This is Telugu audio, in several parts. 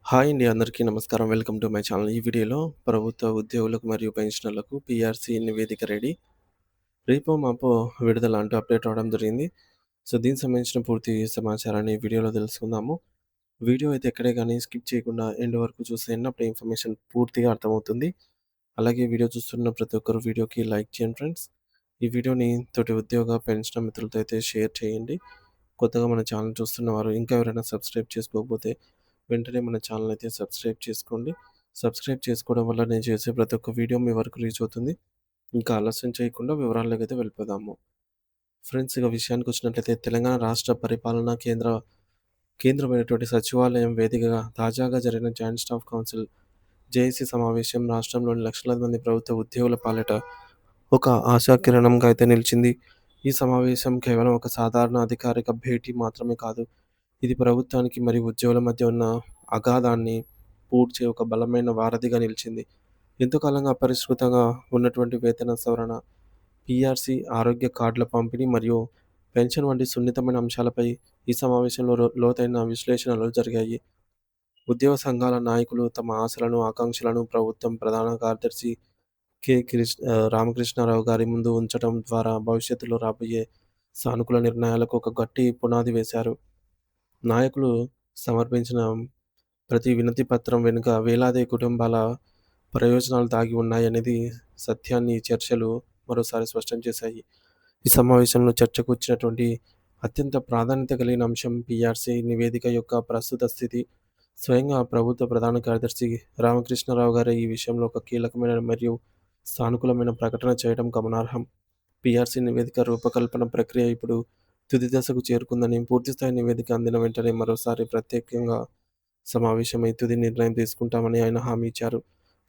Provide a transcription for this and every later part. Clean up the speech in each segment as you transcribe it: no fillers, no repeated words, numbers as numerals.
హాయ్ అండి. అందరికీ నమస్కారం. Welcome to my channel. ఈ వీడియోలో ప్రభుత్వ ఉద్యోగులకు మరియు పెన్షనర్లకు పీఆర్సీ నివేదిక రెడీ. రేపో మాపో విడుదల అంటూ అప్డేట్ రావడం జరిగింది. సో, దీనికి సంబంధించిన పూర్తి సమాచారాన్ని ఈ వీడియోలో తెలుసుకుందాము. వీడియో అయితే ఎక్కడే గాని స్కిప్ చేయకుండా ఎండ్ వరకు చూసేయండి. అప్పుడే ఇన్ఫర్మేషన్ పూర్తిగా అర్థమవుతుంది. అలాగే వీడియో చూస్తున్న ప్రతి ఒక్కరు వీడియోకి లైక్ చేయండి ఫ్రెండ్స్. ఈ వీడియోని తోటి ఉద్యోగ, పెన్షనర్ మిత్రులతో అయితే షేర్ చేయండి. కొత్తగా మన ఛానల్ చూస్తున్నవారు ఇంకా ఎవరైనా సబ్స్క్రైబ్ చేసుకోకపోతే వెంటనే మన ఛానల్ అయితే సబ్స్క్రైబ్ చేసుకోండి. సబ్స్క్రైబ్ చేసుకోవడం వల్ల నేను చేసే ప్రతి ఒక్క వీడియో మీ వరకు రీచ్ అవుతుంది. ఇంకా ఆలస్యం చేయకుండా వివరాల్లోకైతే వెళ్ళిపోదాము. ఫ్రెండ్స్, ఇక విషయానికొచ్చినట్లయితే తెలంగాణ రాష్ట్ర పరిపాలనా కేంద్రమైనటువంటి సచివాలయం వేదికగా తాజాగా జరిగిన జాయింట్ స్టాఫ్ కౌన్సిల్ జేఏసీ సమావేశం రాష్ట్రంలోని లక్షలాది మంది ప్రభుత్వ ఉద్యోగుల పాలిట ఒక ఆశాకిరణంగా అయితే నిలిచింది. ఈ సమావేశం కేవలం ఒక సాధారణ అధికారిక భేటీ మాత్రమే కాదు. ఇది ప్రభుత్వానికి మరియు ఉద్యోగుల మధ్య ఉన్న అగాధాన్ని పూడ్చే ఒక బలమైన వారధిగా నిలిచింది. ఎంతో కాలంగా అపరిష్కృతంగా ఉన్నటువంటి వేతన సవరణ, పీఆర్సీ, ఆరోగ్య కార్డుల పంపిణీ మరియు పెన్షన్ వంటి సున్నితమైన అంశాలపై ఈ సమావేశంలో లోతైన విశ్లేషణలు జరిగాయి. ఉద్యోగ సంఘాల నాయకులు తమ ఆశలను, ఆకాంక్షలను ప్రభుత్వం ప్రధాన కార్యదర్శి రామకృష్ణారావు గారి ముందు ఉంచడం ద్వారా భవిష్యత్తులో రాబోయే సానుకూల నిర్ణయాలకు ఒక గట్టి పునాది వేశారు. నాయకులు సమర్పించిన ప్రతి వినతి పత్రం వెనుక వేలాది కుటుంబాల ప్రయోజనాలు దాగి ఉన్నాయనేది సత్యాన్ని ఈ చర్చలు మరోసారి స్పష్టం చేశాయి. ఈ సమావేశంలో చర్చకు వచ్చినటువంటి అత్యంత ప్రాధాన్యత కలిగిన అంశం పీఆర్సీ నివేదిక యొక్క ప్రస్తుత స్థితి. స్వయంగా ప్రభుత్వ ప్రధాన కార్యదర్శి రామకృష్ణారావు గారు ఈ విషయంలో ఒక కీలకమైన మరియు సానుకూలమైన ప్రకటన చేయడం గమనార్హం. పీఆర్సీ నివేదిక రూపకల్పన ప్రక్రియ ఇప్పుడు తుది దశకు చేరుకుందని, పూర్తిస్థాయి నివేదిక అందిన వెంటనే మరోసారి ప్రత్యేకంగా సమావేశమై తుది నిర్ణయం తీసుకుంటామని ఆయన హామీ ఇచ్చారు.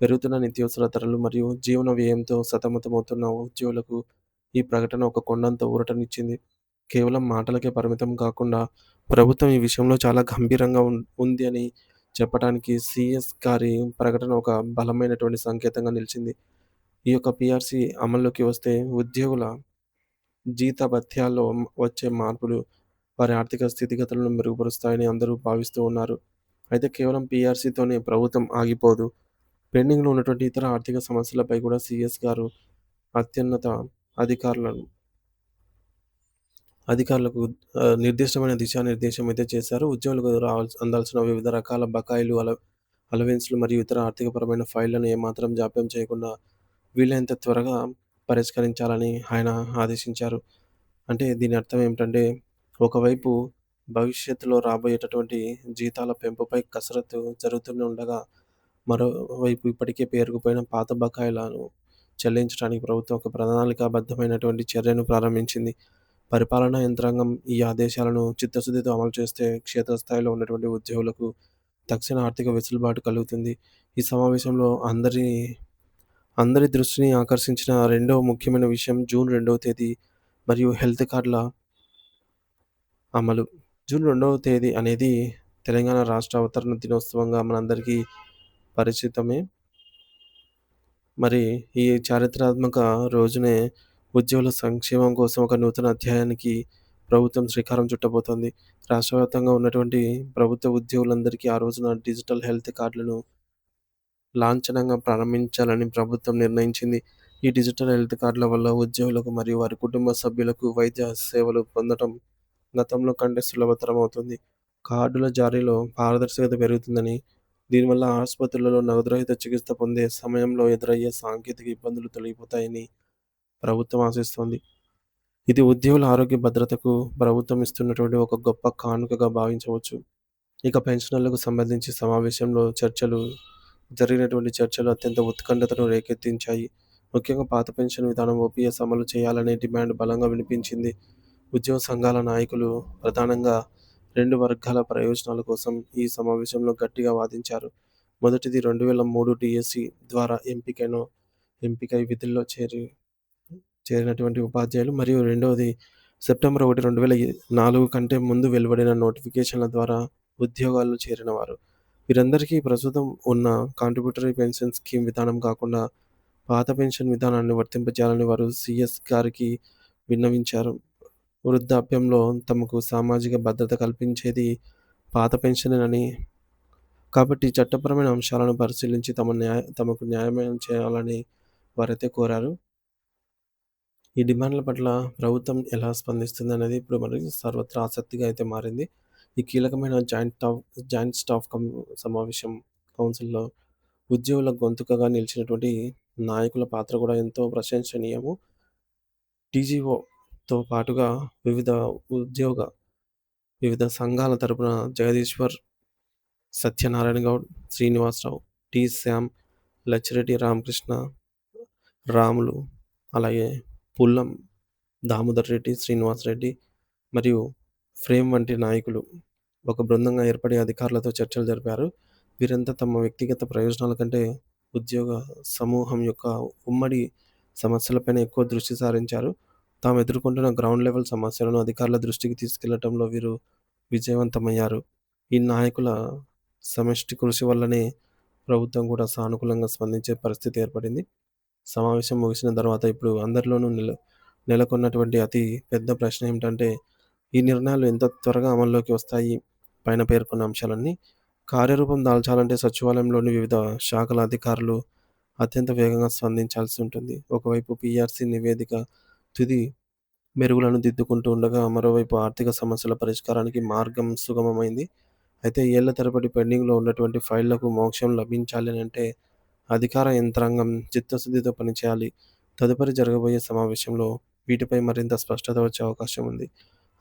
పెరుగుతున్న నిత్యావసర ధరలు మరియు జీవన వ్యయంతో సతమతమవుతున్న ఉద్యోగులకు ఈ ప్రకటన ఒక కొండంత ఊరటనిచ్చింది. కేవలం మాటలకే పరిమితం కాకుండా ప్రభుత్వం ఈ విషయంలో చాలా గంభీరంగా ఉంది అని చెప్పడానికి సీఎస్ గారి ప్రకటన ఒక బలమైనటువంటి సంకేతంగా నిలిచింది. ఈ యొక్క పీఆర్సీ అమల్లోకి వస్తే ఉద్యోగుల జీతభత్యాల్లో వచ్చే మార్పులు వారి ఆర్థిక స్థితిగతులను మెరుగుపరుస్తాయని అందరూ భావిస్తూ ఉన్నారు. అయితే కేవలం పీఆర్సీతోనే ప్రభుత్వం ఆగిపోదు. పెండింగ్‌లో ఉన్నటువంటి ఇతర ఆర్థిక సమస్యలపై కూడా సీఎస్ గారు అత్యున్నత అధికారులను అధికారులకు నిర్దిష్టమైన దిశానిర్దేశం అయితే చేశారు. ఉద్యోగులకు అందాల్సిన వివిధ రకాల బకాయిలు, అలవెన్స్‌లు మరియు ఇతర ఆర్థికపరమైన ఫైళ్లను ఏమాత్రం జాప్యం చేయకుండా వీలైనంత త్వరగా పరిష్కరించాలని ఆయన ఆదేశించారు. అంటే దీని అర్థం ఏమిటంటే, ఒకవైపు భవిష్యత్తులో రాబోయేటటువంటి జీతాల పెంపుపై కసరత్తు జరుగుతూనే ఉండగా, మరోవైపు ఇప్పటికే పేరుకుపోయిన పాత బకాయిలను చెల్లించడానికి ప్రభుత్వం ఒక ప్రణాళికాబద్ధమైనటువంటి చర్యను ప్రారంభించింది. పరిపాలనా యంత్రాంగం ఈ ఆదేశాలను చిత్తశుద్ధితో అమలు చేస్తే క్షేత్రస్థాయిలో ఉన్నటువంటి ఉద్యోగులకు తక్షణ ఆర్థిక వెసులుబాటు కలుగుతుంది. ఈ సమావేశంలో అందరి దృష్టిని ఆకర్షించిన రెండవ ముఖ్యమైన విషయం జూన్ 2వ తేదీ మరియు హెల్త్ కార్డ్‌ల అమలు. జూన్ 2వ తేదీ అనేది తెలంగాణ రాష్ట్ర అవతరణ దినోత్సవంగా మనందరికీ పరిచితమే. మరి ఈ చారిత్రాత్మక రోజునే ఉద్యోగుల సంక్షేమం కోసం ఒక నూతన అధ్యాయానికి ప్రభుత్వం శ్రీకారం చుట్టబోతోంది. రాష్ట్ర వ్యాప్తంగా ఉన్నటువంటి ప్రభుత్వ ఉద్యోగులందరికీ ఆ రోజున డిజిటల్ హెల్త్ కార్డులను లాంఛనంగా ప్రారంభించాలని ప్రభుత్వం నిర్ణయించింది. ఈ డిజిటల్ హెల్త్ కార్డుల వల్ల ఉద్యోగులకు మరియు వారి కుటుంబ సభ్యులకు వైద్య సేవలు పొందటం గతంలో కంటే సులభతరం అవుతుంది. కార్డుల జారీలో పారదర్శకత పెరుగుతుందని, దీనివల్ల ఆసుపత్రులలో నగదురహిత చికిత్స పొందే సమయంలో ఎదురయ్యే సాంకేతిక ఇబ్బందులు తొలగిపోతాయని ప్రభుత్వం ఆశిస్తోంది. ఇది ఉద్యోగుల ఆరోగ్య భద్రతకు ప్రభుత్వం ఇస్తున్నటువంటి ఒక గొప్ప కానుకగా భావించవచ్చు. ఇక పెన్షనర్లకు సంబంధించి జరిగినటువంటి చర్చలు అత్యంత ఉత్కంఠతను రేకెత్తించాయి. ముఖ్యంగా పాత పెన్షన్ విధానం ఓపీఎస్ అమలు చేయాలనే డిమాండ్ బలంగా వినిపించింది. ఉద్యోగ సంఘాల నాయకులు ప్రధానంగా 2 వర్గాల ప్రయోజనాల కోసం ఈ సమావేశంలో గట్టిగా వాదించారు. మొదటిది 2003 డీఎస్సీ ద్వారా ఎంపికై విధుల్లో చేరినటువంటి ఉపాధ్యాయులు, మరియు రెండవది సెప్టెంబర్ 1, 2004 కంటే ముందు వెలువడిన నోటిఫికేషన్ల ద్వారా ఉద్యోగాల్లో చేరినవారు. వీరందరికీ ప్రస్తుతం ఉన్న కాంట్రిబ్యూటరీ పెన్షన్ స్కీమ్ విధానం కాకుండా పాత పెన్షన్ విధానాన్ని వర్తింపజేయాలని వారు సీఎస్ గారికి విన్నవించారు. వృద్ధాప్యంలో తమకు సామాజిక భద్రత కల్పించేది పాత పెన్షనేనని కాబట్టి చట్టపరమైన అంశాలను పరిశీలించి తమకు న్యాయం చేయాలని వారైతే కోరారు. ఈ డిమాండ్ల పట్ల ప్రభుత్వం ఎలా స్పందిస్తుందనేది ఇప్పుడు మనకి సర్వత్రా ఆసక్తిగా అయితే మారింది. ఈ కీలకమైన జాయింట్ స్టాఫ్ సమావేశం కౌన్సిల్‌లో ఉద్యోగుల గొంతుకగా నిలిచినటువంటి నాయకుల పాత్ర కూడా ఎంతో ప్రశంసనీయము. టీజీఓతో పాటుగా వివిధ ఉద్యోగ వివిధ సంఘాల తరపున జగదీశ్వర్, సత్యనారాయణ గౌడ్, శ్రీనివాసరావు, శ్యామ్, లచ్చిరెడ్డి రామకృష్ణ, రాములు, అలాగే పుల్లం దామోదర్ రెడ్డి, శ్రీనివాస్ రెడ్డి మరియు ఫ్రేమ్ వంటి నాయకులు ఒక బృందంగా ఏర్పడి అధికారులతో చర్చలు జరిపారు. వీరంతా తమ వ్యక్తిగత ప్రయోజనాల కంటే ఉద్యోగ సమూహం యొక్క ఉమ్మడి సమస్యలపైన ఎక్కువ దృష్టి సారించారు. తాము ఎదుర్కొంటున్న గ్రౌండ్ లెవెల్ సమస్యలను అధికారుల దృష్టికి తీసుకెళ్లటంలో వీరు విజయవంతమయ్యారు. ఈ నాయకుల సమష్టి కృషి వల్లనే ప్రభుత్వం కూడా సానుకూలంగా స్పందించే పరిస్థితి ఏర్పడింది. సమావేశం ముగిసిన తర్వాత ఇప్పుడు అందరిలోనూ నెలకొన్నటువంటి అతి పెద్ద ప్రశ్న ఏమిటంటే, ఈ నిర్ణయాలు ఎంత త్వరగా అమల్లోకి వస్తాయి? పైన పేర్కొన్న అంశాలన్నీ కార్యరూపం దాల్చాలంటే సచివాలయంలోని వివిధ శాఖల అధికారులు అత్యంత వేగంగా స్పందించాల్సి ఉంటుంది. ఒకవైపు పీఆర్సీ నివేదిక తుది మెరుగులను దిద్దుకుంటూ ఉండగా, మరోవైపు ఆర్థిక సమస్యల పరిష్కారానికి మార్గం సుగమమైంది. అయితే ఏళ్ల తరబడి పెండింగ్‌లో ఉన్నటువంటి ఫైళ్లకు మోక్షం లభించాలి అనంటే అధికార యంత్రాంగం చిత్తశుద్ధితో పనిచేయాలి. తదుపరి జరగబోయే సమావేశంలో వీటిపై మరింత స్పష్టత వచ్చే అవకాశం ఉంది.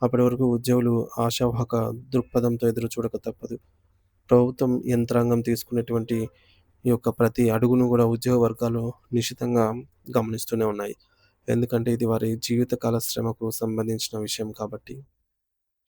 అప్పటి వరకు ఉద్యోగులు ఆశావాహక దృక్పథంతో ఎదురుచూడక తప్పదు. ప్రభుత్వం యంత్రాంగం తీసుకునేటువంటి ఈ యొక్క ప్రతి అడుగును కూడా ఉద్యోగ వర్గాలు నిశితంగా గమనిస్తూనే ఉన్నాయి. ఎందుకంటే ఇది వారి జీవితకాల శ్రమకు సంబంధించిన విషయం కాబట్టి.